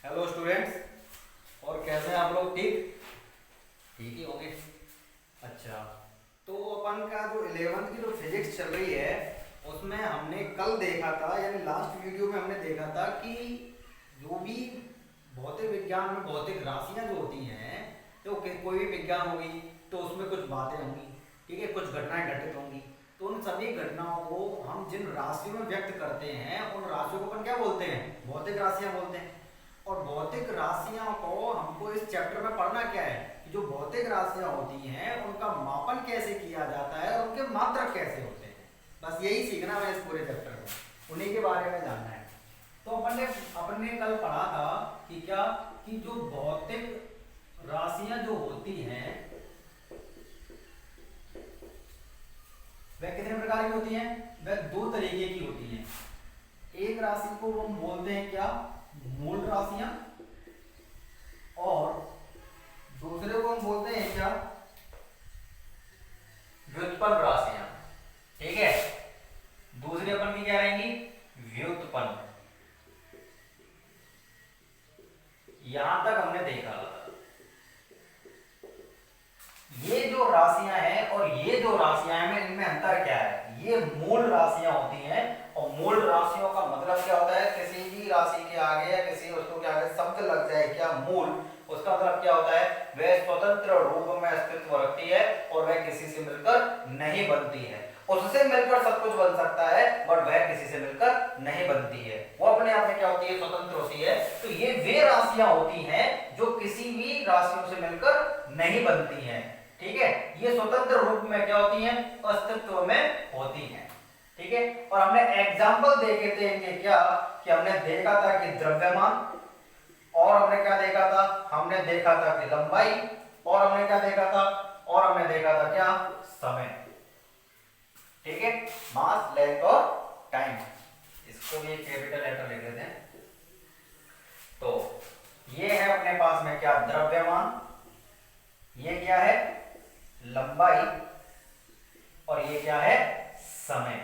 Hello students. और कैसे हैं आप लोग? ठीक ठीक ही होंगे। अच्छा, तो अपन का जो 11th की जो फिजिक्स चल रही है उसमें हमने कल देखा था, यानी लास्ट वीडियो में हमने देखा था कि जो भी भौतिक विज्ञान में भौतिक राशियां जो होती हैं, तो कोई भी विज्ञान होगी तो उसमें कुछ बातें होंगी, ठीक है, कुछ घटनाएं घटित होंगी। तो उन सभी घटनाओं को हम जिन राशियों में व्यक्त करते हैं उन राशियों को अपन क्या बोलते हैं? भौतिक राशियां बोलते हैं। और भौतिक राशियों को हमको इस चैप्टर में पढ़ना क्या है कि जो भौतिक राशियां होती हैं उनका मापन कैसे किया जाता है और उनके मात्रक कैसे होते हैं। बस यही सीखना है इस पूरे चैप्टर में, उन्हीं के बारे में जानना है। तो अपन ने कल पढ़ा था कि क्या, कि जो भौतिक राशियां जो होती हैं वह कितने प्रकार की होती हैं? वह दो तरीके की होती हैं। एक राशि को हम बोलते हैं क्या? मूल राशियां। और दूसरे को हम बोलते हैं क्या? व्युत्पन्न राशियां। ठीक है, दूसरी अपन की क्या रहेंगी? व्युत्पन्न। यहां तक हमने देखा ये जो राशियां हैं और ये जो राशियां हैं इनमें अंतर क्या है? ये मूल राशियां होती हैं और मूल राशियों का मतलब क्या होता है? किसी भी राशि के आगे या किसी वस्तु के आगे शब्द लग जाए क्या मूल, उसका मतलब क्या होता है? वह स्वतंत्र रूप में अस्तित्व रखती है और वह किसी से मिलकर नहीं बनती है। उससे मिलकर सब कुछ बन सकता है बट वह किसी से मिलकर नहीं बनती है। वो अपने आप में क्या होती है? स्वतंत्र होती है। तो ये वे राशियां होती हैं जो किसी भी राशियों से मिलकर नहीं बनती हैं। ठीक है, ये स्वतंत्र रूप में क्या होती हैं? अस्तित्व में होती हैं। ठीक है, और हमने एग्जाम्पल देखे थे इनके क्या, कि हमने देखा था कि द्रव्यमान, और हमने क्या देखा था? हमने देखा था कि लंबाई, और हमने क्या देखा था? और हमने देखा था क्या? समय। ठीक है, मास, लेंथ और टाइम। इसको भी कैपिटल लेटर लिख देते हैं। तो ये है अपने पास में क्या? द्रव्यमान। ये क्या है? लंबाई। और ये क्या है? समय।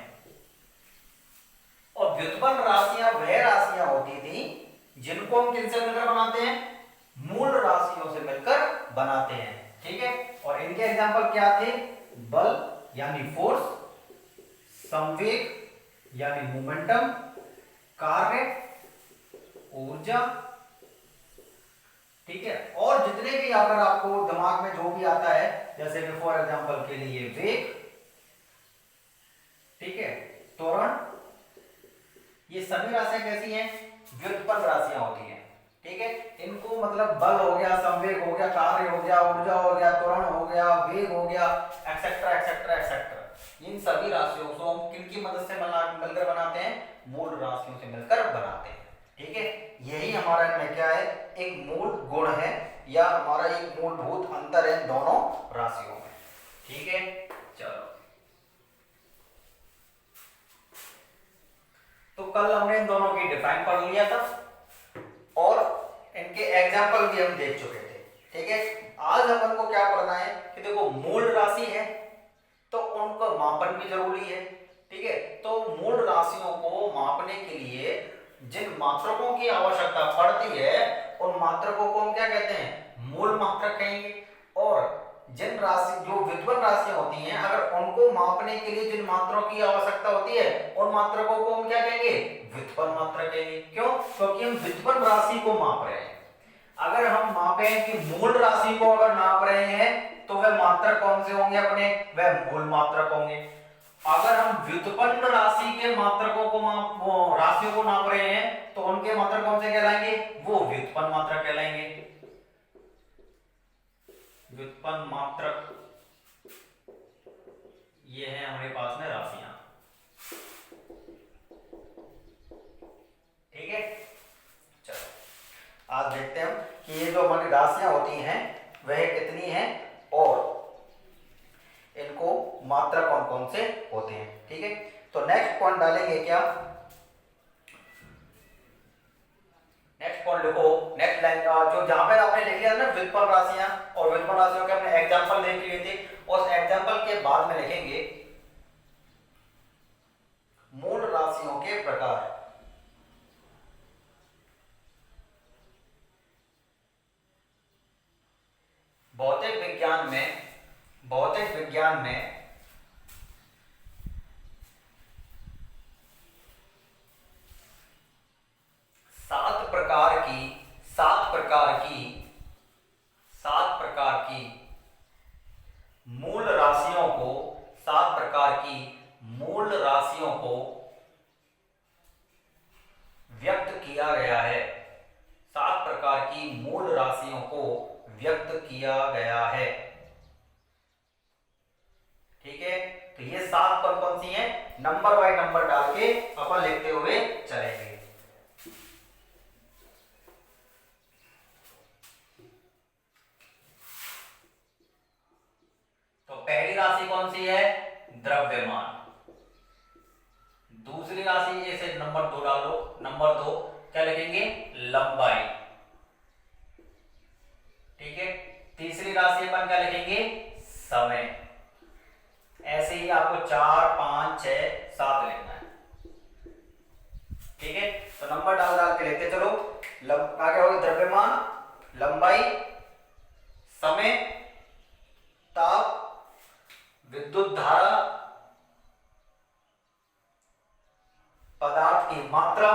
और व्युत्पन्न राशियां वह राशियां होती थी जिनको हम किनसे मिलकर बनाते हैं? मूल राशियों से मिलकर बनाते हैं। ठीक है, और इनके एग्जांपल क्या थे? बल यानी फोर्स, संवेग यानी मोमेंटम, कार्य, ऊर्जा। ठीक है, और जितने भी अगर आपको दिमाग में जो भी आता है, जैसे कि फॉर एग्जांपल के लिए वेग, ठीक है, त्वरण, ये सभी राशियां कैसी हैं? व्युत्पन्न राशियां होती हैं। ठीक है, इनको मतलब बल हो गया, संवेग हो गया, कार्य हो गया, ऊर्जा हो गया, त्वरण हो गया, वेग हो गया, एक्सेट्रा एक्सेट्रा एक्सेट्रा। इन सभी राशियों को हम किनकी मदद से मिलकर बनाते हैं? मूल राशियों से मिलकर बनाते हैं। ठीक है, यही हमारा इनमें क्या है? एक मूल गुण है या हमारा एक मूलभूत अंतर है दोनों राशियों में। ठीक है, चलो, तो कल हमने इन दोनों की डिफाइन पढ़ लिया था और इनके एग्जाम्पल भी हम देख चुके थे। ठीक है, आज अपन को क्या पढ़ना है कि देखो मूल राशि है तो उनका मापन भी जरूरी है। ठीक है, तो मूल राशियों को मापने के लिए जिन मात्रकों की आवश्यकता पड़ती है उन मात्रकों को हम क्या कहते हैं? मूल मात्रक कहेंगे। और जिन राशि जो व्युत्पन्न राशियां होती हैं अगर उनको मापने के लिए जिन मात्रों की आवश्यकता होती है उन मात्रकों को हम क्या कहेंगे? व्युत्पन्न मात्रक कहेंगे। क्यों? क्योंकि हम व्युत्पन्न राशि को माप रहे हैं। अगर हम मापें कि मूल राशि को अगर नाप रहे हैं तो वह मात्रक कौन से होंगे अपने? वह मूल मात्रक होंगे। अगर हम व्युत्पन्न राशि के मात्रकों को राशियों को नाप रहे हैं तो उनके मात्रक कौन से कहलाएंगे? वो व्युत्पन्न मात्रक कहलाएंगे। व्युत्पन्न मात्रक ये है हमारे पास में राशियां। ठीक है, चलो आज देखते हैं हम कि ये जो हमारी राशियां होती हैं वह कितनी हैं और इनको मात्रक कौन कौन से होते हैं। ठीक है, तो नेक्स्ट पॉइंट डालेंगे क्या? नेक्स्ट पॉइंट लिखो, नेक्स्ट लाइन जो जहां पे आपने लिख लिया ना व्युत्पन्न राशियां और व्युत्पन्न राशियों के अपने एग्जांपल देख लिए थे, उस एग्जांपल के बाद में लिखेंगे मूल राशियों के प्रकार। भौतिक विज्ञान में सात प्रकार की मूल राशियों को व्यक्त किया गया है। 7 प्रकार की मूल राशियों को व्यक्त किया गया है। ठीक है, तो ये 7 कौन कौन सी हैं, नंबर बाय नंबर डाल के अपन लिखते हुए चलेंगे। तो पहली राशि कौन सी है, द्रव्यमान। दूसरी राशि ऐसे नंबर 2 डालो, नंबर 2 क्या लिखेंगे, लंबाई। ठीक है, तीसरी राशि अपन क्या लिखेंगे, समय। ऐसे ही आपको 4, 5, 6, 7 लिखना है। ठीक है, तो नंबर डाल डाल के लिखते चलो। आगे होगा द्रव्यमान, लंबाई, समय, ताप, विद्युत धारा, पदार्थ की मात्रा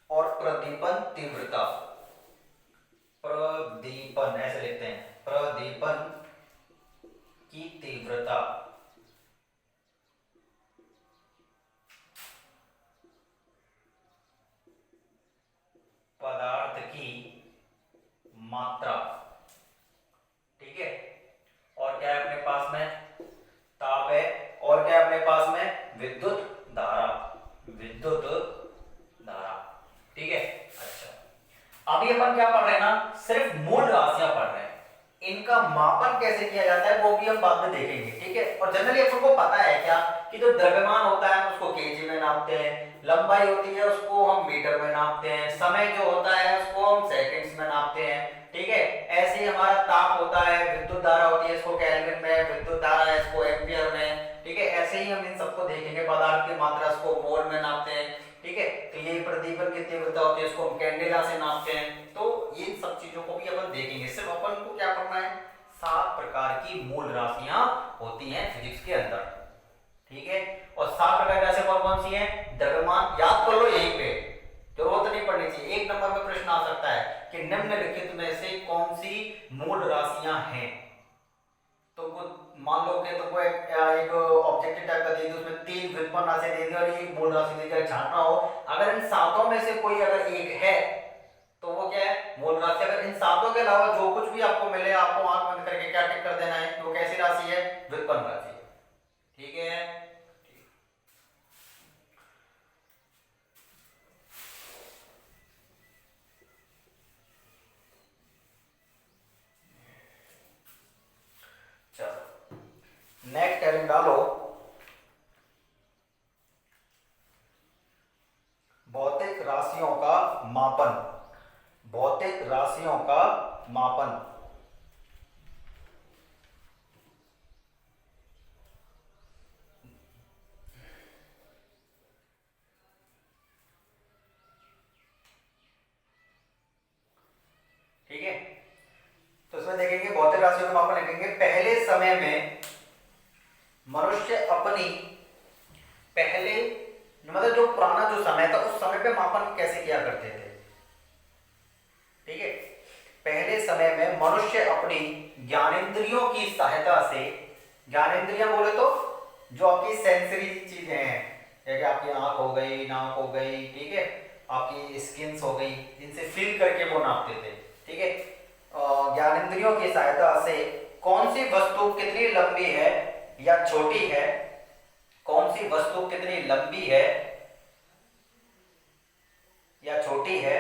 और प्रदीपन तीव्रता। प्रदीपन ऐसे लिखते हैं, प्रदीपन की तीव्रता। पदार्थ की मात्रा। ठीक है, और क्या है अपने पास में, ताप है, और क्या है अपने पास में, विद्युत धारा, विद्युत धारा। ठीक है, अच्छा अभी अपन क्या पढ़ रहे हैं ना, सिर्फ मूल राशियां पढ़ रहे हैं। इनका मापन कैसे किया जाता है वो भी हम बाद में देखेंगे। ठीक है, और जनरली अपन को पता है क्या कि जो द्रव्यमान होता है उसको केजी में नापते हैं, लंबाई होती है उसको हम मीटर में नापते हैं, समय जो होता है उसको हम सेकंड्स में नापते हैं। ठीक है, ऐसे ही हमारा ताप होता है, विद्युत धारा होती है इसको केल्विन में, विद्युत धारा है इसको एम्पियर में। ठीक है, ऐसे ही हम इन सबको देखेंगे, पदार्थ की मात्रा इसको मोल में नापते हैं। ठीक है, तो ये प्रदीपन की तीव्रता होती है इसको हम कैंडेला से नापते हैं। तो इन सब चीजों को भी अपन देखेंगे। सिर्फ अपन को क्या करना है, 7 प्रकार की मूल राशियां होती हैं फिजिक्स के अंदर। ठीक है, और 7 प्रकार की राशियां कौन कौन सी हैं, द्रव्यमान, याद कर लो यहीं पे, जरूरत नहीं पड़नी चाहिए। एक नंबर में प्रश्न आ सकता है कि निम्नलिखित में से कौन सी मूल राशियां हैं। तो मान लो कि तुमको एक ऑब्जेक्टिव टाइप का दे दी, उसमें 3 व्युत्पन्न राशि दे दी और एक मूल राशि दे दी, छांटना हो। अगर इन 7 में से कोई अगर एक है तो वो क्या है, मूल राशि। अगर इन 7 के अलावा जो कुछ भी आपको मिले, आपको आंख बंद करके क्या टिक कर देना है कि वो कैसी राशि है, व्युत्पन्न राशि है। ठीक है, नेक्स्ट हेडिंग डालो, भौतिक राशियों का मापन। भौतिक राशियों का मापन। ठीक है, तो इसमें देखेंगे भौतिक राशियों का मापन लिखेंगे। पहले समय में मनुष्य अपनी, पहले मतलब जो पुराना जो समय था उस समय पे मापन कैसे किया करते थे। ठीक है, पहले समय में मनुष्य अपनी ज्ञानेंद्रियों की सहायता से, ज्ञानेंद्रियां बोले तो जो आपकी सेंसरी चीजें हैं, जैसे आपकी आंख हो गई, नाक हो गई, ठीक है, आपकी स्किन्स हो गई, इनसे फील करके वो नापते थे। ठीक है, ज्ञानेंद्रियों की सहायता से कौन सी वस्तु कितनी लंबी है या छोटी है, कौन सी वस्तु कितनी लंबी है या छोटी है,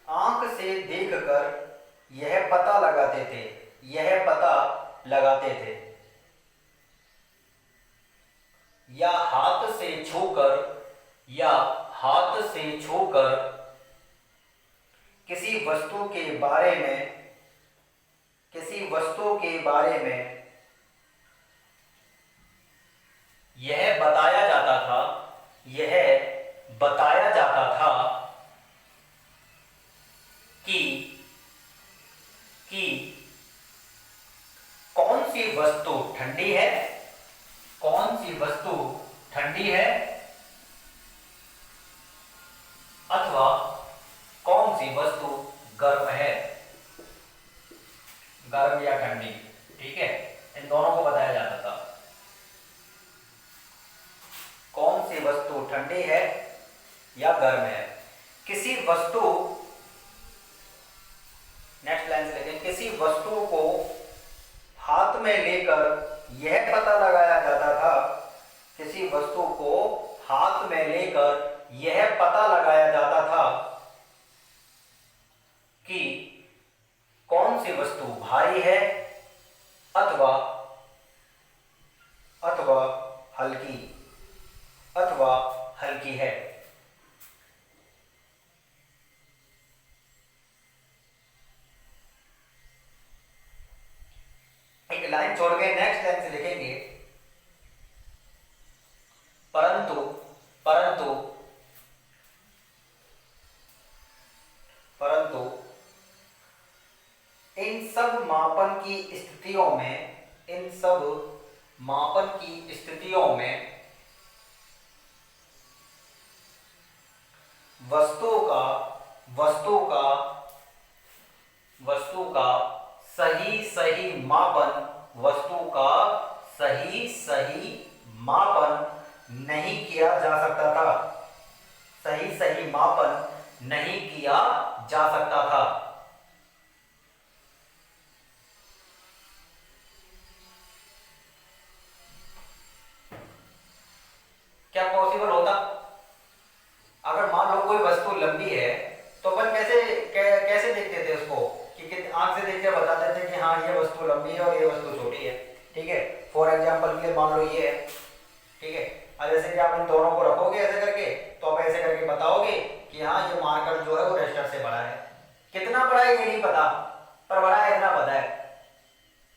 आंख से देखकर यह पता लगाते थे, यह पता लगाते थे, या हाथ से छूकर, या हाथ से छूकर किसी वस्तु के बारे में, किसी वस्तु के बारे में यह बताया जाता था, यह बताया जाता था ठंडी है या गर्म है। किसी वस्तु, नेक्स्ट लाइन से लेंगे, किसी वस्तु को हाथ में लेकर यह पता लगाया जाता था, किसी वस्तु को हाथ में लेकर यह पता लगाया जाता था कि कौन सी वस्तु भारी है अथवा हल्की है। एक लाइन छोड़ के नेक्स्ट लाइन से लिखेंगे, परंतु इन सब मापन की स्थितियों में वस्तु का सही मापन नहीं किया जा सकता था, सही मापन नहीं किया जा सकता था। क्या पॉसिबल होता? अगर मान लो कोई वस्तु लंबी है तो अपन कैसे देखते थे उसको, कि आंख से देख के बताते थे कि हाँ ये वस्तु लंबी है और ये वस्तु छोटी है, ठीक है। फॉर एग्जांपल के लिए मान लो ये है, ठीक है। अब जैसे कि आप इन दोनों को रखोगे ऐसे करके, तो आप ऐसे करके बताओगे कि हाँ ये मार्कर जो है वो रजिस्टर से बड़ा है। कितना बड़ा है ये नहीं पता, पर बड़ा है इतना पता है,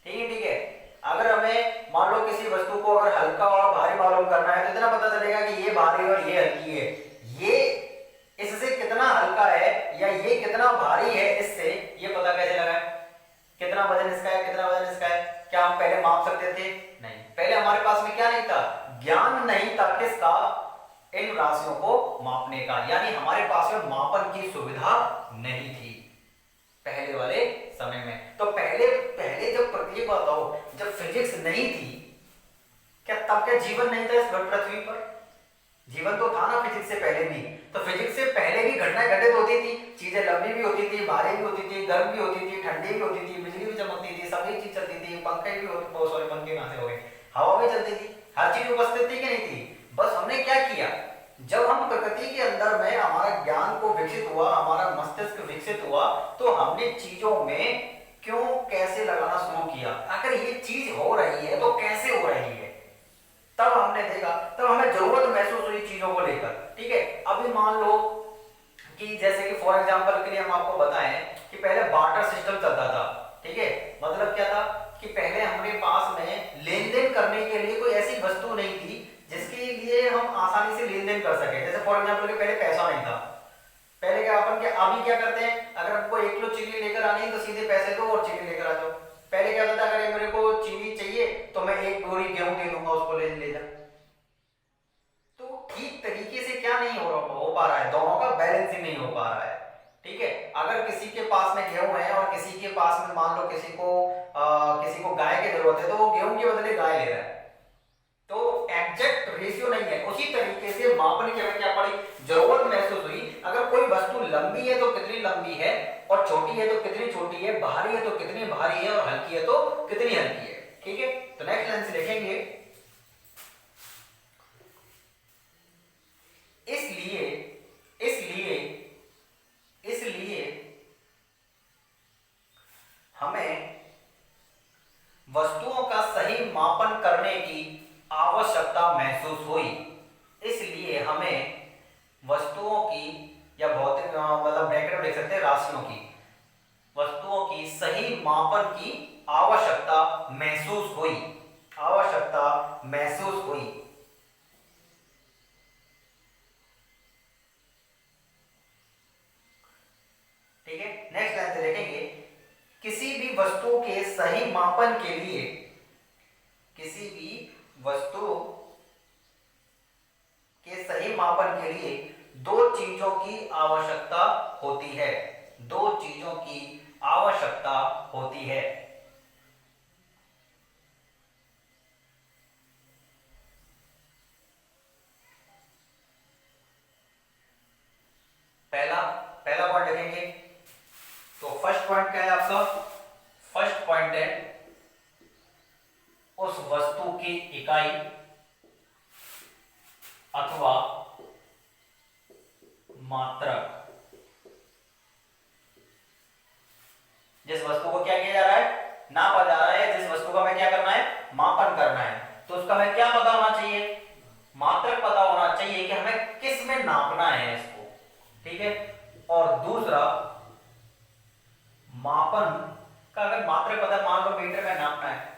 ठीक है। अगर हमें मान लो किसी वस्तु को अगर हल्का और भारी मालूम करना है तो इतना पता चलेगा कि ये भारी और ये हल्की है। ये इससे कितना हल्का है या ये कितना भारी है, इससे ये पता कैसे लगाएं? कितना वजन इसका है, कितना वजन इसका है, क्या हम पहले माप सकते थे? नहीं। पहले हमारे पास में क्या नहीं था? ज्ञान नहीं था किसका? इन राशियों को मापने का, यानी हमारे पास में मापन की सुविधा नहीं थी पहले वाले समय में। तो पहले जब ये बताओ, जब फिजिक्स नहीं थी, क्या तब क्या जीवन नहीं था इस पृथ्वी पर? जीवन तो था ना फिजिक्स से पहले भी। तो फिजिक्स से पहले भी घटनाएं घटित होती थी, चीजें लंबी भी होती थी, भारी भी होती थी, गर्म भी होती थी, ठंडी भी होती थी, बिजली भी चमकती थी, सभी चीज चलती थी, पंखे भी पंखे कहां से हो गए, हवा भी चलती थी, हर चीज उपस्थित थी कि नहीं थी? बस हमने क्या किया, जब हम प्रकृति के अंदर में हमारा ज्ञान को विकसित हुआ, हमारा मस्तिष्क विकसित हुआ, तो हमने चीजों में क्यों कैसे लगाना शुरू किया। अगर ये चीज हो रही है तो कैसे हो रही है, तब हमने देखा, तब हमें जरूरत महसूस हुई चीजों को लेकर, ठीक है। अभी मान लो कि जैसे कि फॉर एग्जांपल के लिए हम आपको बताएं कि पहले बार्टर सिस्टम चलता था, ठीक है। मतलब क्या था कि पहले हमारे पास में लेन देन करने के लिए कोई ऐसी वस्तु नहीं थी जिसके लिए हम आसानी से लेन देन कर सके। जैसे फॉर एग्जांपल के पहले पैसा नहीं था। पहले क्या अपन क्या अभी क्या करते हैं, अगर हमको 1 किलो चीनी लेकर आनी है तो सीधे पैसे दो और चीनी लेकर आ जाओ। पहले क्या होता था, अगर मेरे को चीनी चाहिए तो मैं 1 बोरी गेहूं दे दूंगा, उसको ले जा। तो ठीक तरीके से क्या नहीं हो पा रहा है, दोनों का बैलेंसिंग नहीं हो पा रहा है, ठीक है। अगर किसी के पास में गेहूं है और किसी के पास में मान लो किसी को गाय की जरूरत है, तो वो गेहूं के बदले गाय ले रहा है, तो एग्जैक्ट रेशियो नहीं है। उसी तरीके से मापने की हमें क्या पड़ी, जरूरत महसूस हुई। अगर कोई वस्तु लंबी है तो कितनी लंबी है, और छोटी है तो कितनी छोटी है, भारी है तो कितनी भारी है, और हल्की है तो कितनी हल्की है, ठीक है। तो नेक्स्ट लाइन से लिखेंगे, इसलिए हमें वस्तुओं का सही मापन करने की आवश्यकता महसूस हुई। इसलिए हमें वस्तुओं की, या भौतिक मतलब ब्रैकेट में लिख सकते हैं राशियों की, वस्तुओं की सही मापन की आवश्यकता महसूस हुई, ठीक है। नेक्स्ट लाइन से देखेंगे, किसी भी वस्तु के सही मापन के लिए, किसी भी वस्तु के सही मापन के लिए 2 चीजों की आवश्यकता होती है, 2 चीजों की आवश्यकता होती है। अथवा मात्रक। जिस वस्तु को क्या किया जा रहा है, नापा जा रहा है, जिस वस्तु का हमें क्या करना है, मापन करना है, तो उसका हमें क्या पता होना चाहिए, मात्रक पता होना चाहिए कि हमें किस में नापना है इसको। ठीक है। और दूसरा, मापन का अगर मात्रक पता, मान लो मीटर में नापना है,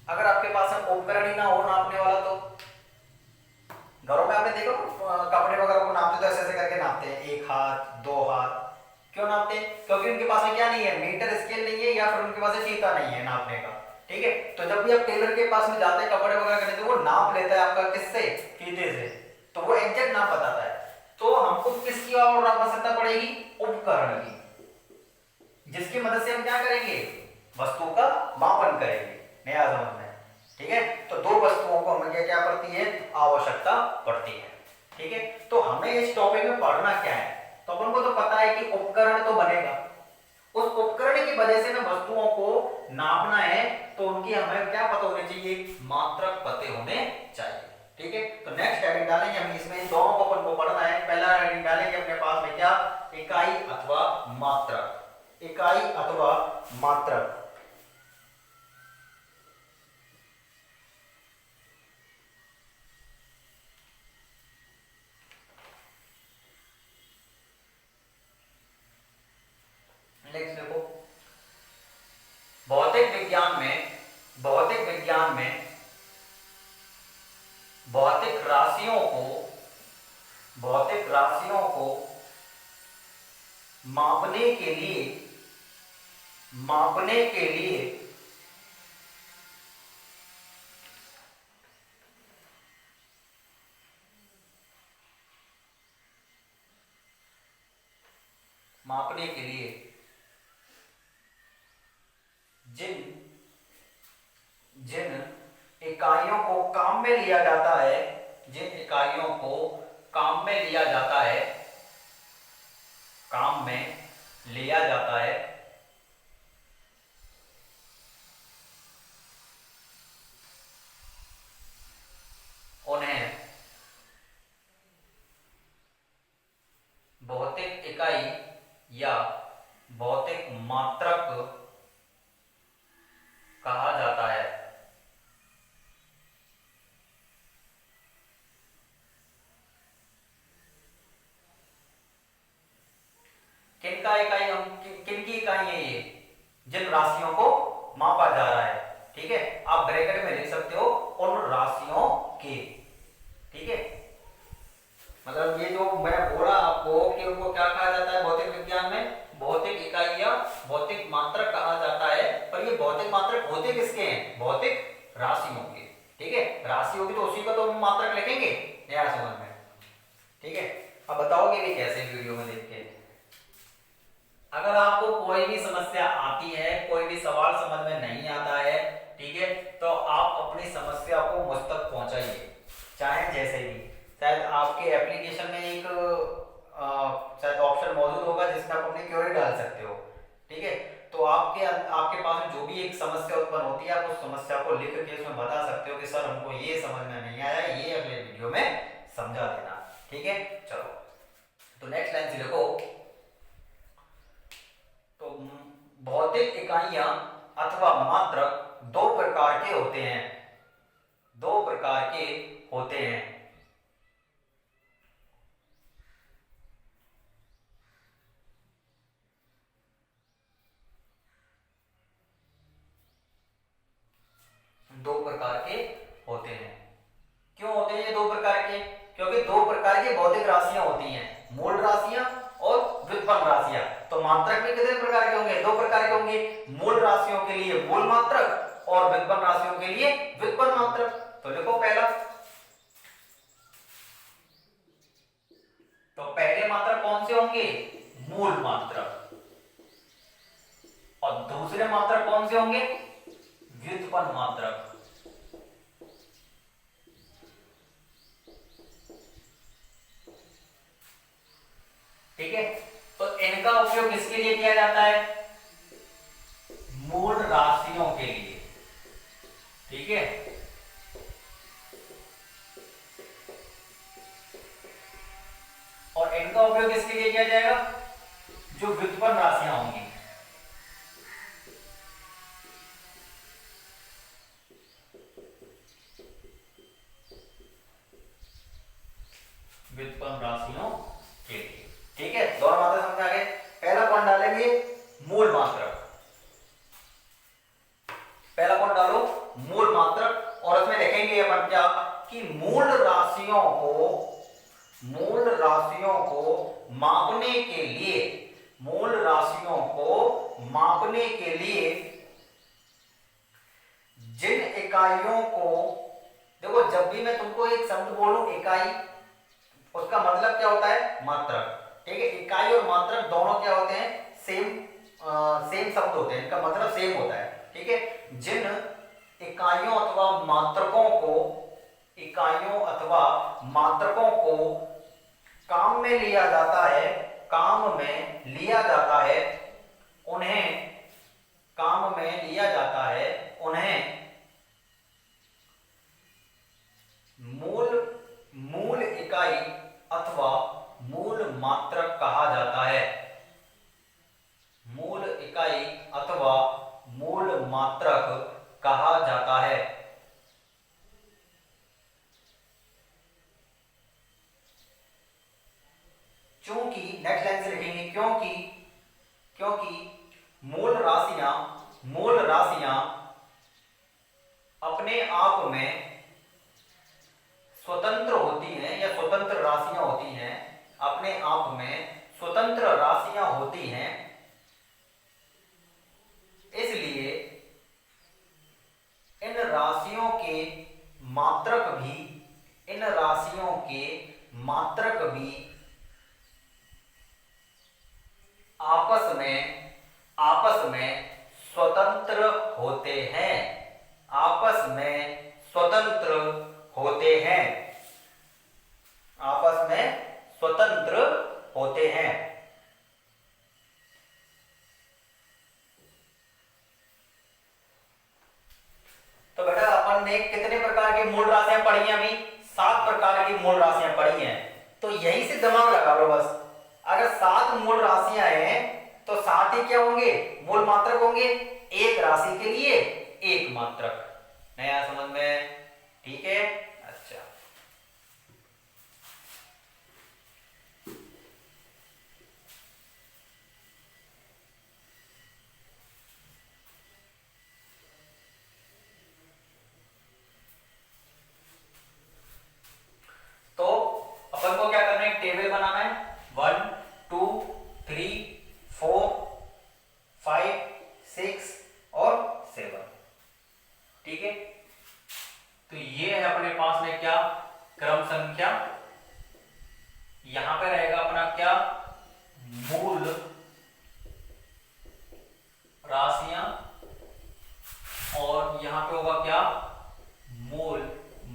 अगर आपके पास उपकरण ही ना हो नापने वाला, तो घरों में आपने देखो कपड़े वगैरह को नापते तो ऐसे ऐसे करके नापते हैं, एक हाथ, दो हाथ। क्यों नापते हैं? क्योंकि उनके पास में क्या नहीं है, मीटर स्केल नहीं है, या फिर उनके पास फीता नहीं है नापने का। ठीक है। तो जब भी आप टेलर के पास में जाते हैं कपड़े वगैरह करने, तो वो नाप लेता है आपका, किससे, फीते से, तो वो एग्जैक्ट नाप बताता है। तो हमको किसकी और आवश्यकता पड़ेगी, उपकरण की, जिसकी मदद से हम क्या करेंगे, वस्तु का मापन करेंगे। नया समझ में? ठीक है। तो दो वस्तुओं को हमें क्या पड़ती है, आवश्यकता पड़ती है। ठीक है। तो हमें इस टॉपिक में पढ़ना क्या है, तो अपन को तो पता है कि उपकरण तो बनेगा, उस उपकरण की वजह से हमें वस्तुओं को नापना है, तो उनकी हमें क्या पता होने चाहिए, मात्रक पते होने चाहिए। ठीक है। तो नेक्स्ट हेडिंग डालेंगे हम इसमें, इन दोनों को अपन को पढ़ना है। पहला हेडिंग डालेंगे अपने पास में क्या, इकाई अथवा मात्रक, इकाई अथवा मात्रक। नेक्स्ट देखो, भौतिक विज्ञान में, भौतिक विज्ञान में भौतिक राशियों को, भौतिक राशियों को मापने के लिए, मापने के लिए मापने के लिए जिन जिन इकाइयों को काम में लिया जाता है, जिन इकाइयों को काम में लिया जाता है, काम में लिया जाता है, उन्हें भौतिक इकाई या भौतिक मात्रक कहा जाता है। किनका इकाई, हम किनकी इकाई है ये, जिन राशियों को मापा जा रहा है। ठीक है। आप ब्रैकेट में लिख सकते हो, उन राशियों के। ठीक है। मतलब ये जो मैं बोला आपको कि उनको क्या कहा जाता है भौतिक विज्ञान में, भौतिक इकाई या भौतिक मात्रक कहा जाता है। पर ये भौतिक मात्रक होते किसके हैं, भौतिक राशियों के। ठीक है। राशि होगी तो उसी का तो हम मात्रक लिखेंगे, नया समझ में? ठीक है। अब बताओगे भी कैसे वीडियो में देख के। अगर आपको कोई भी समस्या आती है, कोई भी सवाल समझ में नहीं आता है, ठीक है, तो आप अपनी समस्या को मुझ तक पहुंचाइए, चाहे जैसे भी। शायद आपके एप्लीकेशन में एक शायद ऑप्शन मौजूद होगा जिसमें आप अपनी क्वेरी डाल सकते हो। ठीक है। तो आपके पास में जो भी एक समस्या उत्पन्न होती है, आप उस समस्या को लिख के उसमें बता सकते हो कि सर हमको ये समझ में नहीं आया, ये अगले वीडियो में समझा देना। ठीक है। चलो, तो नेक्स्ट लाइन से देखो, तो भौतिक इकाइयां अथवा मात्रक दो प्रकार के होते हैं, दो प्रकार के होते हैं। दो प्रकार के होते हैं। क्यों होते हैं ये दो प्रकार के? क्योंकि दो प्रकार की भौतिक राशियां होती हैं, मूल राशियां और व्युत्पन्न राशियां। तो मात्रक भी कितने प्रकार के होंगे? दो प्रकार के होंगे। मूल राशियों के लिए मूल मात्रक और व्युत्पन्न राशियों के लिए व्युत्पन्न मात्रक। तो देखो पहला, तो पहले मात्रक कौन से होंगे? मूल मात्रक। और दूसरे मात्रक कौन से होंगे? व्युत्पन्न मात्रक। ठीक है। तो इनका उपयोग किसके लिए किया जाता है? मूल राशियों के लिए। ठीक है। का उपयोग किसके लिए किया जाएगा? जो व्युत्पन्न राशियां होंगी, व्युत्पन्न राशियों के लिए। ठीक है, दोनों मात्रक समझ आ गए। पहला पॉइंट डालेंगे मूल मात्रक। पहला पॉइंट डालो मूल मात्रक, और उसमें देखेंगे अपन क्या कि मूल राशियों को मापने के लिए, मूल राशियों को मापने के लिए जिन इकाइयों को, देखो जब भी मैं तुमको एक शब्द बोलूं इकाई, उसका मतलब क्या होता है? मात्रक। ठीक है, इकाई और मात्रक दोनों क्या होते हैं? सेम शब्द होते हैं, इनका मतलब सेम होता है। ठीक है, जिन इकाइयों अथवा मात्रकों को काम में लिया जाता है, उन्हें मूल इकाई अथवा मूल मात्रक कहा जाता है। मूल इकाई अथवा मूल मात्रक कहा जाता है। क्योंकि नेक्स्ट लाइन से लिखेंगे, क्योंकि मूल राशियां अपने आप में स्वतंत्र होती हैं, या स्वतंत्र राशियां होती हैं, अपने आप में स्वतंत्र राशियां होती हैं, इसलिए इन राशियों के मात्रक भी आपस में स्वतंत्र होते हैं, आपस में स्वतंत्र होते हैं। तो बेटा अपन ने कितने प्रकार की मूल राशियां पढ़ी हैं? अभी 7 प्रकार की मूल राशियां पढ़ी हैं। तो यहीं से दिमाग लगा लो बस, अगर 7 मूल राशियां हैं तो 7 ही क्या होंगे? मूल मात्रक होंगे। एक राशि के लिए एक मात्रक। नया समझ में? ठीक है, अच्छा। तो अपन को क्या करना है? टेबल बनाना है। 1 2 3 4 5 6 और 7। ठीक है, तो ये है अपने पास में क्या? क्रम संख्या। यहां पे रहेगा अपना क्या? मूल राशियां, और यहां पे होगा क्या? मूल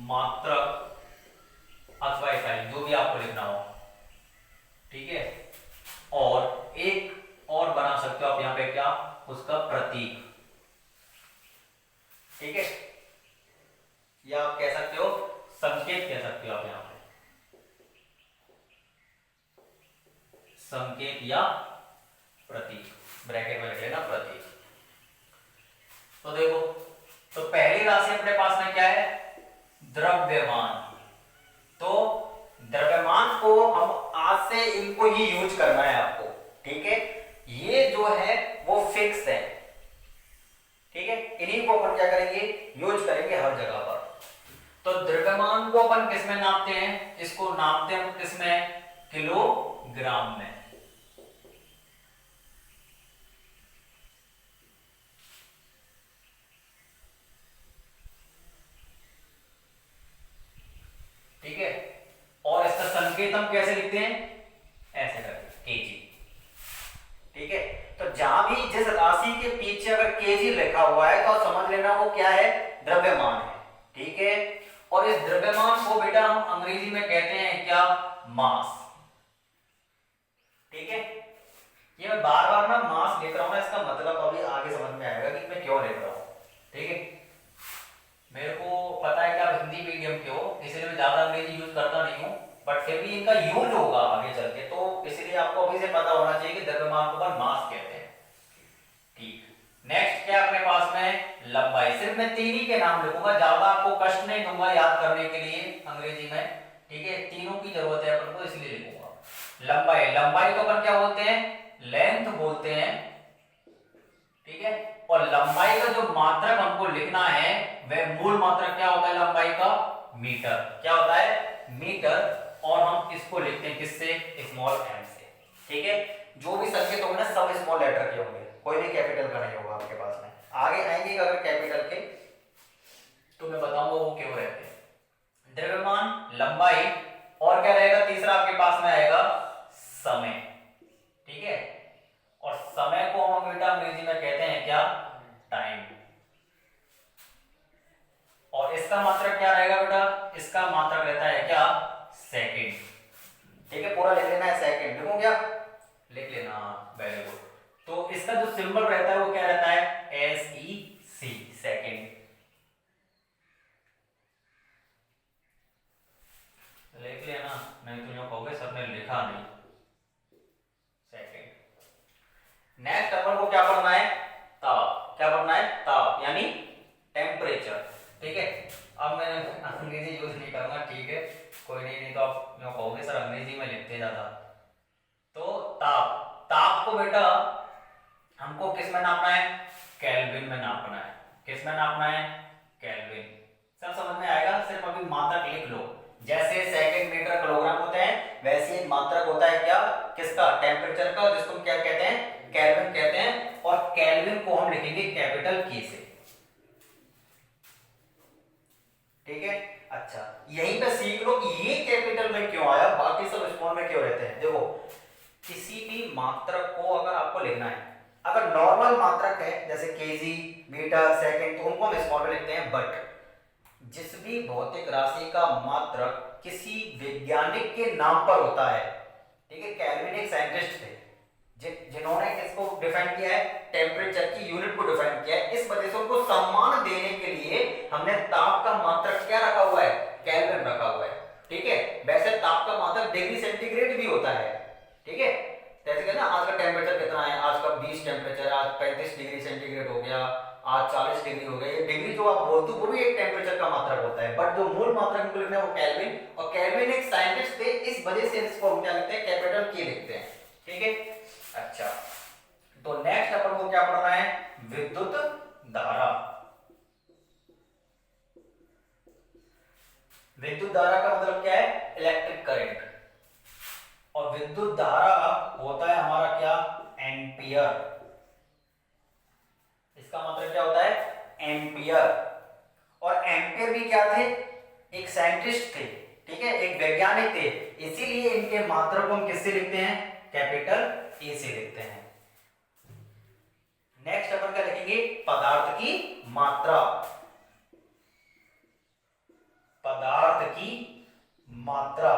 मात्रक अथवा इकाई, जो भी आपको लिखना हो। ठीक है, और एक और बना सकते हो आप यहां पे क्या? उसका प्रतीक। ठीक है, या आप कह सकते हो संकेत, कह सकते हो आप यहां पे संकेत या प्रतीक, ब्रैकेट में लिख लेना प्रतीक। तो देखो, तो पहली राशि अपने पास में क्या है? द्रव्यमान। तो द्रव्यमान को हम आज से इनको ही यूज करना है आपको। ठीक है, ये जो है वो फिक्स है। ठीक है, इन्हीं को अपन क्या करेंगे? यूज करेंगे हर जगह पर। तो द्रव्यमान को अपन किस में नापते हैं? इसको नापते हैं किस में? किलोग्राम में। ठीक है, और इसका संकेत हम कैसे लिखते हैं? ऐसे करके केजी। ठीक है, तो जहां भी जिस राशि के पीछे अगर केजी लिखा हुआ है तो समझ लेना वो क्या है? द्रव्यमान है। ठीक है, और इस द्रव्यमान को बेटा हम अंग्रेजी में कहते हैं क्या? मास। ठीक है, ये मैं बार बार ना मास लिख रहा हूं ना, इसका मतलब अभी आगे समझ में आएगा कि मैं क्यों लिख रहा हूं। ठीक है, मेरे को पता है कि आप हिंदी मीडियम के हो, इसलिए मैं ज्यादा अंग्रेजी यूज करता नहीं हूं, बट फिर भी इनका यूज होगा आगे चल के, तो इसलिए आपको अभी से पता होना चाहिए कि द्रव्यमान को अपन मास कहते हैं। ठीक, नेक्स्ट क्या अपने पास में लंबाई। सिर्फ मैं तीन ही के नाम लिखूंगा, ज्यादा आपको कष्ट नहीं दूंगा याद करने के लिए अंग्रेजी में, ठीक है, तीनों की जरूरत है अपन को इसलिए लिखूंगा। लंबाई, लंबाई को अपन क्या बोलते हैं, लेंथ बोलते हैं, ठीक है। और लंबाई का जो मात्रक हमको लिखना है वह मूल मात्रक क्या होता है लंबाई का, मीटर, क्या होता है, मीटर। और हम इसको लिखते हैं किससे, स्मॉल एम से, ठीक है। जो भी संकेत होंगे ना सब स्मॉल लेटर के होंगे, कोई भी कैपिटल का नहीं होगा आपके पास में। आगे आएंगे अगर कैपिटल के तो मैं बताऊंगा वो क्यों रहते हैं। द्रव्यमान, लंबाई, और क्या रहेगा तीसरा आपके पास में आएगा समय, ठीक है। और समय को हम बेटा अंग्रेजी में कहते हैं क्या, टाइम। और इसका मात्रक क्या रहेगा बेटा, इसका मात्रक रहता है क्या, सेकंड, ठीक है। पूरा लिख लेना है, सेकंड लिखूं क्या, लिख लेना, वेरी गुड। तो इसका जो सिंबल रहता है वो क्या रहता है, SEC, सेकंड, लिख लेना, नहीं तो यूं कहोगे सर ने लिखा नहीं, सेकंड। नेक्स्ट अपन को क्या पढ़ना है, ताप, क्या पढ़ना है, ताप यानी टेम्परेचर, ठीक है। अब मैं अंग्रेजी यूज नहीं करूंगा, ठीक है, कोई नहीं, नहीं तो आप यूं कहोगे सर अंग्रेजी में लिखते ज्यादा। तो ताप, ताप को बेटा हमको किस में नापना है, केल्विन में नापना है, किस में नापना है, केल्विन। सब समझ में आएगा, सिर्फ अभी मात्रक लिख लो। जैसे सेकंड, मीटर, किलोग्राम होते हैं वैसे एक मात्रक होता है क्या, किसका, टेम्परेचर का, जिसको हम क्या कहते हैं, केल्विन कहते हैं। और केल्विन को हम लिखेंगे कैपिटल के से, ठीक है। अच्छा, यहीं पे सीख लो कि ये कैपिटल में क्यों आया, बाकी सब स्मॉल में क्यों रहते हैं। देखो किसी भी मात्रक को अगर आपको लिखना है, अगर नॉर्मल मात्रक है जैसे केजी, मीटर, सेकंड, तो उनको हम स्मॉल में लिखते हैं। बट जिस भी भौतिक राशि का मात्रक किसी वैज्ञानिक के नाम पर होता है, ठीक है, केल्विन एक साइंटिस्ट थे जिन्होंने किसको डिफाइन किया है, टेम्परेचर की यूनिट को डिफाइन किया है। इस वजह से उनको सम्मान देने के लिए हमने ताप का मात्रक क्या रखा हुआ है, केल्विन रखा हुआ है, ठीक है। वैसे ताप का मात्रक डिग्री सेंटीग्रेड भी होता है, ठीक है। जैसे कहते हैं आज का टेम्परेचर कितना है, आज का 20 टेम्परेचर, आज 35 डिग्री सेंटीग्रेड हो गया, आज 40 डिग्री हो गया। ये डिग्री जो आप बोलते हो वो भी एक टेम्परेचर का मात्रक होता है, बट जो मूल मात्रक हमको लिखना है वो केल्विन। और केल्विन एक साइंटिस्ट थे, इस वजह से इसको हम क्या लिखते हैं, कैपिटल के लिखते हैं, ठीक है। अच्छा, तो नेक्स्ट अपन को क्या पढ़ना है, विद्युत धारा। विद्युत धारा का मतलब क्या है, इलेक्ट्रिक करंट। और विद्युत धारा होता है हमारा क्या, एम्पियर। इसका मतलब क्या होता है, एम्पियर। और एम्पियर भी क्या थे, एक साइंटिस्ट थे, ठीक है, एक वैज्ञानिक थे। इसीलिए इनके मात्रक को हम किससे लिखते हैं, कैपिटल ए से लिखते हैं। नेक्स्ट अपन क्या लिखेंगे, पदार्थ की मात्रा। पदार्थ की मात्रा,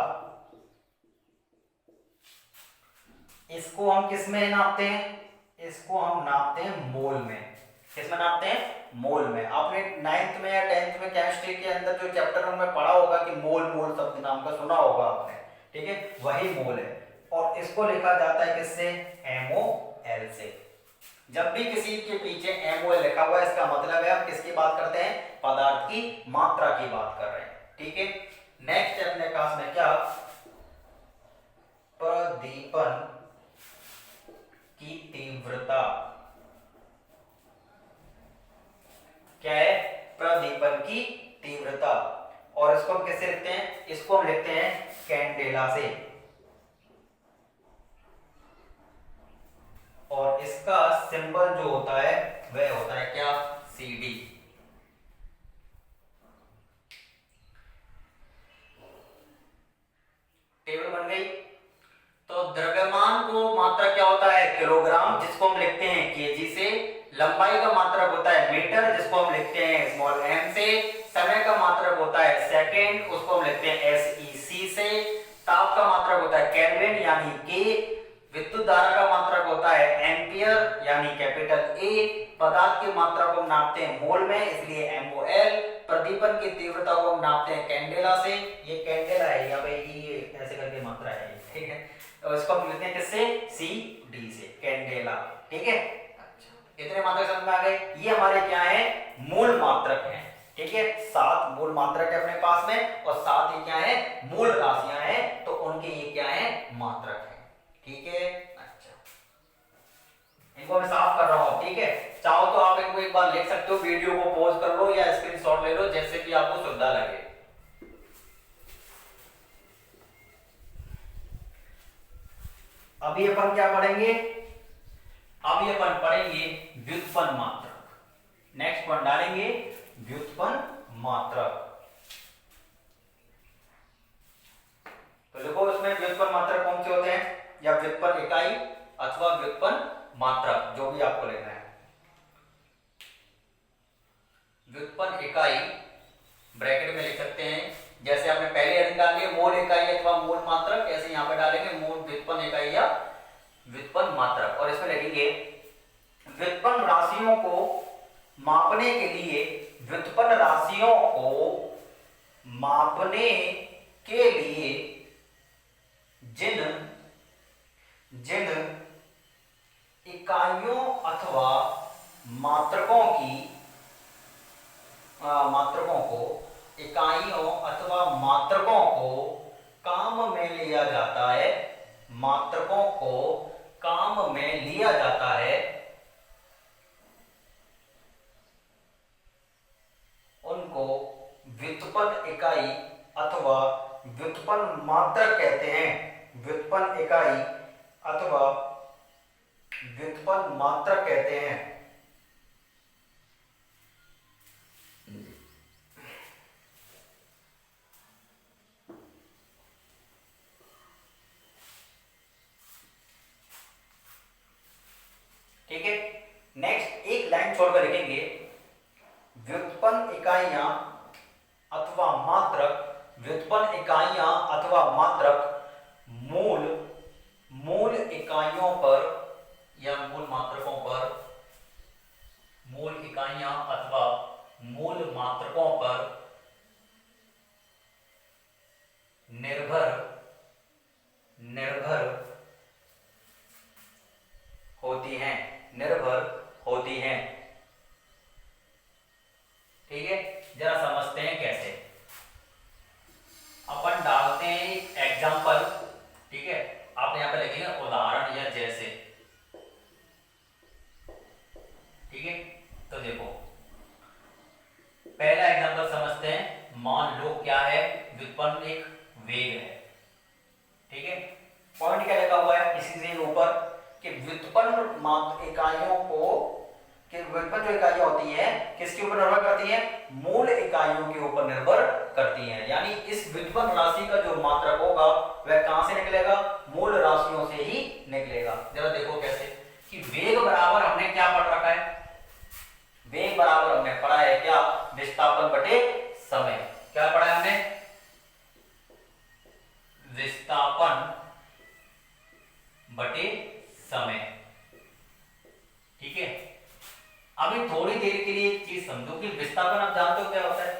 इसको हम किस में नापते हैं, इसको हम नापते हैं मोल में। किस में नापते हैं, मोल में। आपने 9th में या 10th में केमिस्ट्री के अंदर जो चैप्टर में पढ़ा होगा कि मोल, मोल शब्द नाम का सुना होगा आपने, ठीक है, वही मोल है। और इसको लिखा जाता है किससे, MOL से। जब भी किसी के पीछे MOL लिखा हुआ है इसका मतलब है आप किसकी बात करते हैं, पदार्थ की मात्रा की बात कर रहे हैं, ठीक है। नेक्स्ट अपने पास में क्या, प्रदीपन की तीव्रता। क्या है, प्रदीपन की तीव्रता। और इसको हम किससे लिखते हैं, इसको हम लिखते हैं कैंडेला से। और इसका सिंबल जो होता है वह होता है क्या, CD। टेबल बन गई। तो द्रव्यमान को मात्रा क्या होता है, किलोग्राम, जिसको हम लिखते हैं केजी से। लंबाई का मात्रक होता है मीटर, जिसको हम लिखते हैं स्मॉल m से। समय का मात्रक होता है सेकंड, उसको हम लिखते हैं SEC से। ताप का मात्रक होता है केल्विन यानी K। विद्युत धारा का मात्रक होता है एम्पियर यानी कैपिटल A। पदार्थ की मात्रा को नापते हैं मोल में, इसलिए MOL। प्रदीपन की तीव्रता को हम नापते हैं कैंडेला से। ये कैंडेला है, यहाँ पे ये ऐसे करके मात्रा है, ठीक है। और इसको हम लिखते हैं किससे, सी डी से, कैंडेला, ठीक है। अच्छा, इतने मात्रक समझ में आ गए। ये हमारे क्या है, मूल मात्रक हैं, ठीक है। 7 मूल मात्रक है अपने पास में, और 7 ये क्या है, मूल राशियां हैं, तो उनके ये क्या है, मात्रक है, ठीक है। अच्छा, इनको मैं साफ कर रहा हूं, ठीक है। चाहो तो आप इनको एक बार लिख सकते हो, वीडियो को पॉज कर लो या स्क्रीनशॉट ले लो, जैसे कि आपको सुविधा लगे। अभी अपन क्या पढ़ेंगे, अभी अपन पढ़ेंगे व्युत्पन्न मात्रक। नेक्स्ट वन डालेंगे व्युत्पन्न मात्रक। तो देखो इसमें व्युत्पन्न मात्रक कौन से होते हैं, या व्युत्पन्न इकाई अथवा व्युत्पन्न मात्रक, जो भी आपको लेना है। व्युत्पन्न इकाई ब्रैकेट में लिख सकते हैं, जैसे आपने पहले निकाल लिया मोल इकाई अथवा मूल मात्रक, ऐसे यहां पे डालेंगे मूल व्युत्पन्न इकाई या व्युत्पन्न मात्रक। और इसमें लिखेंगे व्युत्पन्न राशियों को मापने के लिए, व्युत्पन्न राशियों को मापने के लिए जिन इकाइयों अथवा मात्रकों को, इकाइयों अथवा मात्रकों को काम में लिया जाता है, मात्रकों को काम में लिया जाता है, उनको व्युत्पन्न इकाई अथवा व्युत्पन्न मात्रक कहते हैं। व्युत्पन्न इकाई अथवा व्युत्पन्न मात्रक कहते हैं। ठीक है। नेक्स्ट एक लाइन छोड़कर लिखेंगे व्युत्पन्न इकाइयां अथवा मात्रक, व्युत्पन्न इकाइयां अथवा मात्रक मूल इकाइयों पर या मूल मात्रकों पर, मूल इकाइयां अथवा मूल मात्रकों पर निर्भर होती हैं, निर्भर होती हैं, ठीक है। जरा समझते हैं कैसे। अपन डालते हैं एग्जांपल, ठीक है। आपने यहां पे लिखेंगे उदाहरण या जैसे, ठीक है। तो देखो पहला एग्जांपल समझते हैं। मान लो क्या है, व्युत्पन्न एक वेग है, ठीक है। पॉइंट क्या लिखा हुआ है इसी से ऊपर कि व्युत्पन्न इकाइयों को, कि व्युत्पन्न जो इकाइयां होती है किसके ऊपर निर्भर करती है, मूल इकाइयों के ऊपर निर्भर करती हैं। यानी इस व्युत्पन्न राशि का जो मात्रक होगा वह कहां से निकलेगा, मूल राशियों से ही निकलेगा। जरा देखो कैसे, कि वेग बराबर हमने क्या पढ़ रखा है, वेग बराबर हमने पढ़ा है क्या, विस्थापन बटे समय। क्या पढ़ा है हमने, विस्थापन बटे समय, ठीक है। अभी थोड़ी देर के लिए एक चीज समझो कि विस्थापन आप जानते हो क्या होता है।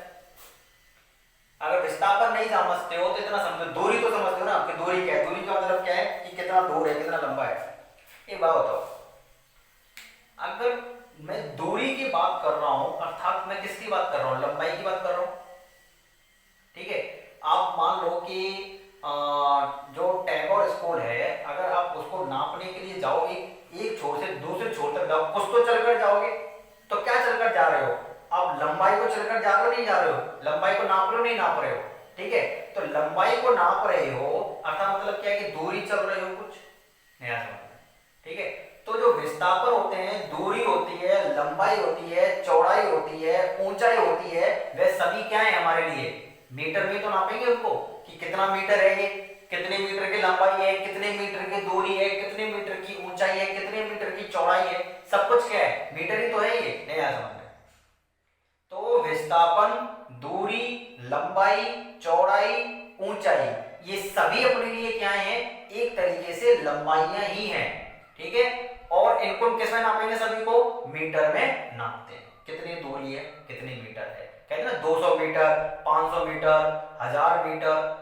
अगर विस्थापन नहीं समझते हो तो इतना समझो, दूरी तो समझते हो ना कि दूरी क्या है, दूरी का मतलब क्या है कि कितना दूर है, कितना लंबा है। एक बात बताओ, अगर मैं दूरी की बात कर रहा हूं, अर्थात मैं किसकी बात कर रहा हूं, लंबाई की बात कर रहा हूं, ठीक है। आप मान लो कि जो टैगोर स्कूल है, अगर आप उसको नापने के लिए जाओगे, एक छोर से दूसरे छोर तक जाओ, कुछ तो चलकर जाओगे, तो क्या चलकर जा रहे हो आप, लंबाई को चलकर जा रहे हो, नहीं जा रहे हो, लंबाई को नाप रहे हो, नहीं नाप रहे हो, ठीक है। तो लंबाई को नाप रहे हो अर्थात मतलब क्या है कि दूरी चल रहे हो, कुछ नया समझना, ठीक है। तो जो विस्थापन होते हैं, दूरी होती है, लंबाई होती है, चौड़ाई होती है, ऊंचाई होती है, वे सभी क्या है हमारे लिए मीटर में तो नापेंगे उनको कि कितना मीटर है ये, कितने मीटर की लंबाई है, कितने मीटर की दूरी है, कितने मीटर की ऊंचाई है, कितने मीटर की चौड़ाई है, सब कुछ क्या है, मीटर ही तो है ये, नया समझना। तो विस्थापन, दूरी, लंबाई, चौड़ाई, ऊंचाई, ये सभी अपने लिए क्या है, एक तरीके से लंबाइयां ही हैं, ठीक है। और इनको किस में नापेंगे, सभी को मीटर में नापते हैं, कितनी दूरी है, कितने मीटर है। कहते हैं ना 200 मीटर, 500 मीटर, 1000 मीटर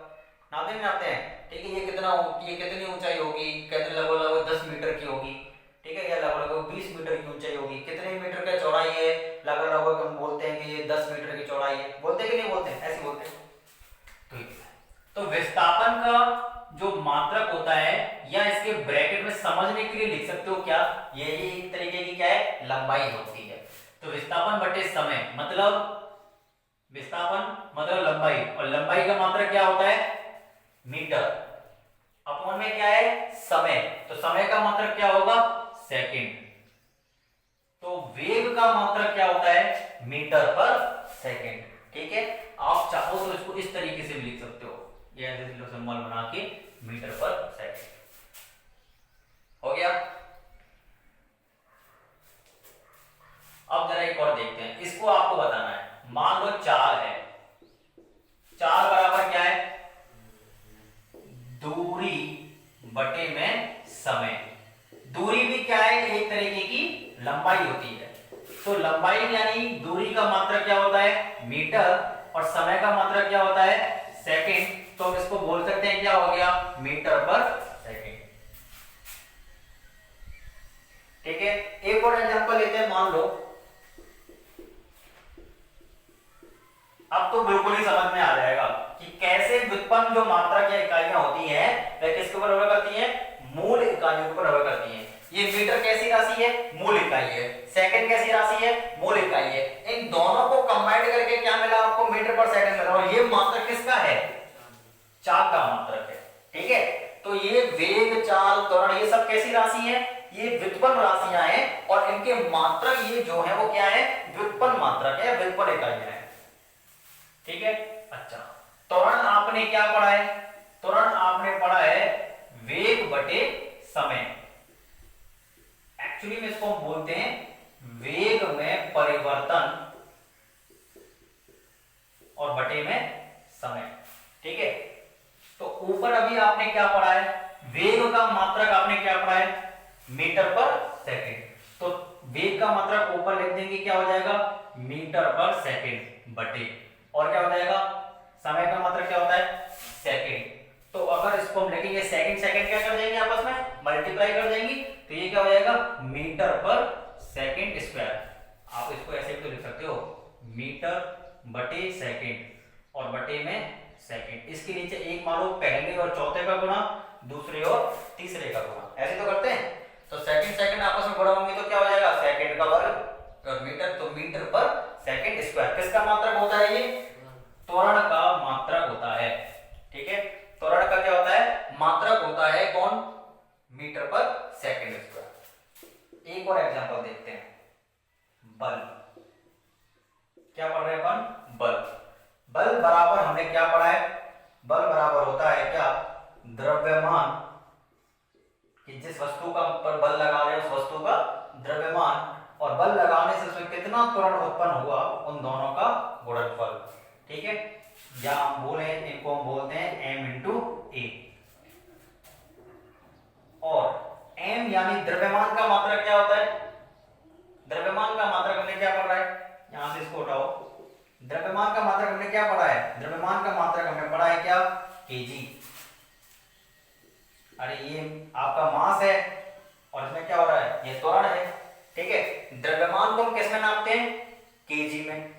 नापते हैं। ठीक है, ये कितनी ऊंचाई होगी, कहते हैं लगभग लगभग 10 मीटर की होगी। ठीक है, या लगभग लगभग 20 मीटर की ऊंचाई होगी। कितने मीटर का चौड़ाई है, लगभग लगभग हम बोलते हैं कि ये 10 मीटर की चौड़ाई है। बोलते हैं कि नहीं बोलते हैं, ऐसे बोलते हैं। तो विस्थापन का जो मात्रक होता है, या इसके ब्रैकेट में समझने के लिए लिख सकते हो क्या, यही एक तरीके की क्या है, लंबाई होती है। तो विस्थापन बटे समय मतलब विस्थापन मतलब लंबाई, और लंबाई का मात्रक क्या होता है, मीटर। अपॉन में क्या है, समय। तो समय का मात्रक क्या होगा, सेकंड। तो वेग का मात्रक क्या होता है, मीटर पर सेकंड। ठीक है, आप चाहो तो इसको इस तरीके से भी लिख सकते हो, ये ऐसे सिंबल बना के, मीटर पर सेकंड। हो गया। अब जरा एक और देखते हैं, इसको आपको बताना है। मान लो चाल है, चाल बराबर क्या है, दूरी बटे में समय। दूरी भी क्या है, एक तरीके की लंबाई होती है। तो लंबाई यानी दूरी का मात्रक क्या होता है, मीटर, और समय का मात्रक क्या होता है, सेकंड। तो हम इसको बोल सकते हैं क्या हो गया, मीटर पर सेकंड। ठीक है, एक और एग्जांपल लेते हैं। मान लो, अब तो बिल्कुल ही समझ में आ जाएगा कि कैसे व्युत्पन्न जो मात्रक या इकाइयां होती हैं वह किसके ऊपर निर्भर करती हैं, मूल इकाइयों के ऊपर निर्भर करती हैं। ये मीटर कैसी राशि है, मूल इकाई है। सेकंड कैसी राशि है, मूल इकाई है। इन दोनों को कंबाइंड करके क्या मिला आपको, मीटर पर सेकंड मिला। और ये मात्रक किसका है, चाल का मात्रक है। ठीक है, तो ये वेग, चाल, त्वरण, ये सब कैसी राशि है, ये व्युत्पन्न राशियां हैं। और इनके मात्रक ये जो है वो क्या है, व्युत्पन्न मात्रक है, व्युत्पन्न इकाइयां है। ठीक है, अच्छा, त्वरण आपने क्या पढ़ा है, त्वरण आपने पढ़ा है वेग बटे समय। एक्चुअली में इसको हम बोलते हैं वेग में परिवर्तन और बटे में समय। ठीक है, तो ऊपर अभी आपने क्या पढ़ा है, वेग का मात्रक आपने क्या पढ़ा है, मीटर पर सेकंड। तो वेग का मात्रक ऊपर लिख देंगे, क्या हो जाएगा, मीटर पर सेकंड बटे, और क्या हो जाएगा, समय का मात्रक क्या होता है, सेकंड। तो अगर इसको हम लिखेंगे सेकंड सेकंड क्या कर देंगे, आपस में मल्टीप्लाई कर देंगे, तो ये क्या हो जाएगा, मीटर पर सेकंड स्क्वायर। आप इसको ऐसे भी तो लिख सकते हो, मीटर बटे सेकंड और बटे में सेकंड। इसके नीचे एक मान लो पहले और चौथे का गुणा, दूसरे और तीसरे का गुणा, ऐसे तो करते हैं। तो सेकंड सेकंड आपस में गुणा होंगे तो क्या हो जाएगा, सेकंड का वर्ग और मीटर, तो मीटर पर सेकंड स्क्वायर। किसका मात्रक होता है, ये त्वरण का मात्रक होता है। ठीक है, त्वरण का क्या होता है, मात्रक होता है कौन, मीटर पर सेकंड स्क्वायर। एक और एग्जांपल देखते हैं, बल। क्या पढ़ रहे हैं अपन, बल। बल बराबर हमने क्या पढ़ा है, बल बराबर होता है क्या, द्रव्यमान, कि जिस वस्तु का पर बल लगा रहे हैं उस वस्तु का द्रव्यमान, और बल लगाने से उसमें कितना त्वरण उत्पन्न हुआ, उन दोनों का गुणनफल। ठीक है, या हम बोले, इनको हम बोलते हैं m इंटू ए। और m यानी द्रव्यमान का मात्रक क्या होता है, द्रव्यमान का मात्रक हमने क्या पढ़ा है, यहां से इसको उठाओ, द्रव्यमान का मात्रक हमने क्या पढ़ा है, द्रव्यमान का मात्रक हमने पढ़ा है क्या, केजी। अरे ये आपका मास है और इसमें क्या हो रहा है, ये त्वरण है। ठीक है, द्रव्यमान को हम किस में नापते हैं, केजी में,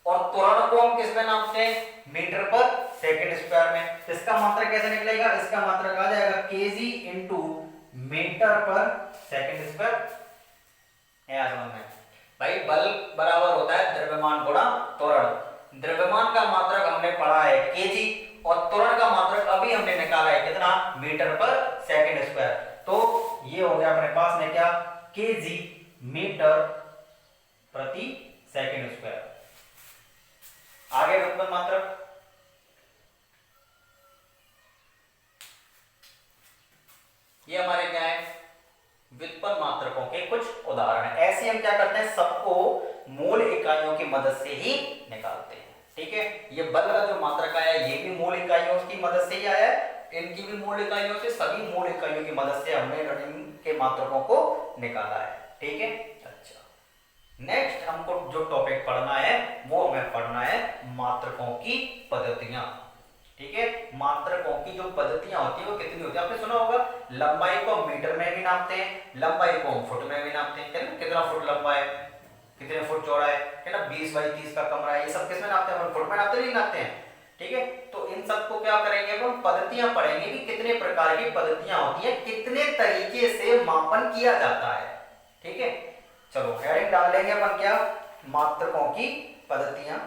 और त्वरण को हम किस में नापते हैं, मीटर पर सेकंड स्क्वायर में। इसका मात्रक कैसे निकलेगा, इसका मात्रक आ जाएगा केजी इंटू मीटर पर सेकंड स्क्वायर। है समझ में भाई, बल बराबर होता है द्रव्यमान गुणा त्वरण। द्रव्यमान का मात्रक हमने पढ़ा है केजी, और त्वरण का मात्रक अभी हमने निकाला है कितना, मीटर पर सेकंड स्क्वायर। तो ये हो गया अपने पास में क्या, केजी मीटर प्रति सेकंड स्क्वायर। आगे व्युत्पन्न मात्रक, ये हमारे क्या है, व्युत्पन्न मात्रकों के कुछ उदाहरण है। ऐसे हम क्या करते हैं, सबको मूल इकाइयों की मदद से ही निकालते हैं। ठीक है, ये बल का जो मात्रक आया ये भी मूल इकाइयों की मदद से ही आया है, इनकी भी मूल इकाइयों से, सभी मूल इकाइयों की मदद से हमने इनके मात्रकों को निकाला है। ठीक है, अच्छा नेक्स्ट हमको जो टॉपिक पढ़ना है वो हमें पढ़ना है मात्रकों की पद्धतियां। ठीक है, मात्रकों की जो पद्धतियां होती है वो कितनी होती है? आपने सुना होगा लंबाई को मीटर में भी नापते हैं, लंबाई को फुट में भी नापते हैं, कितना फुट लंबा है, कितने फुट चौड़ा है ना, 20 बाई 30 का कमरा है, ये सब किसमें नापते हैं? फुट में नापते नहीं नापते हैं। ठीक है, तो इन सबको क्या करेंगे हम? पद्धतियां पढ़ेंगे कि कितने प्रकार की पद्धतियां होती है, कितने तरीके से मापन किया जाता है। ठीक है, चलो हेडिंग डाल लेंगे अपन क्या? मात्रकों की पद्धतियां।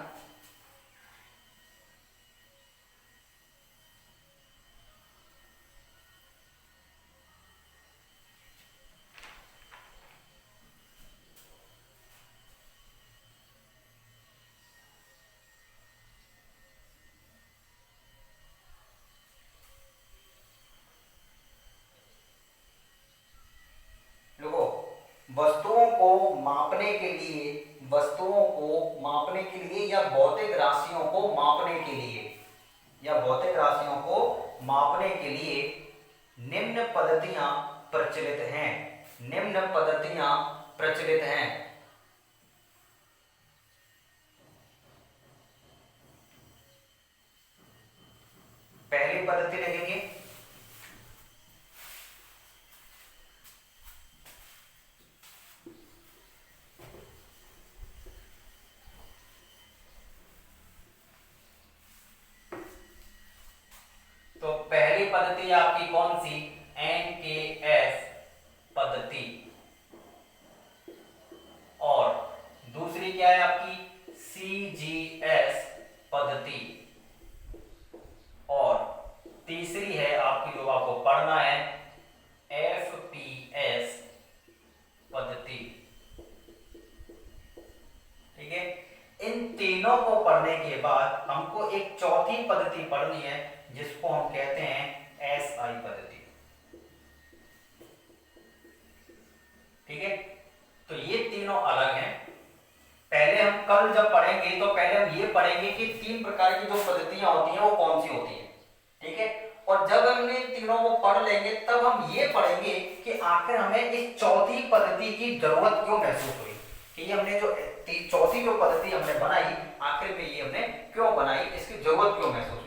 वस्तुओं को मापने के लिए, वस्तुओं को मापने के लिए या भौतिक राशियों को मापने के लिए, या भौतिक राशियों को मापने के लिए निम्न पद्धतियां प्रचलित हैं। निम्न पद्धतियां प्रचलित हैं। पहली पद्धति लिखेंगे तो पहली पद्धति आपकी कौन सी? NKS पद्धति। और दूसरी क्या है आपकी? CGS पद्धति। और तीसरी है आपकी जो आपको पढ़ना है FPS पद्धति। ठीक है, इन तीनों को पढ़ने के बाद हमको एक चौथी पद्धति पढ़नी है जिसको हम कहते हैं SI पद्धति। ठीक है, तो ये तीनों अलग हैं। पहले हम कल जब पढ़ेंगे तो पहले हम ये पढ़ेंगे कि तीन प्रकार की जो पद्धतियां होती हैं वो कौन सी होती हैं। ठीक है, और जब हम इन तीनों को पढ़ लेंगे तब हम ये पढ़ेंगे कि आखिर हमें इस चौथी पद्धति की जरूरत क्यों महसूस हुई, कि हमने जो चौथी जो पद्धति हमने बनाई आखिर में ये हमने क्यों बनाई, इसकी जरूरत क्यों महसूस हुई।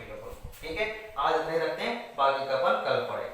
ठीक है, आज इतने रखते हैं, बाकी का अपन कल पढ़ेंगे।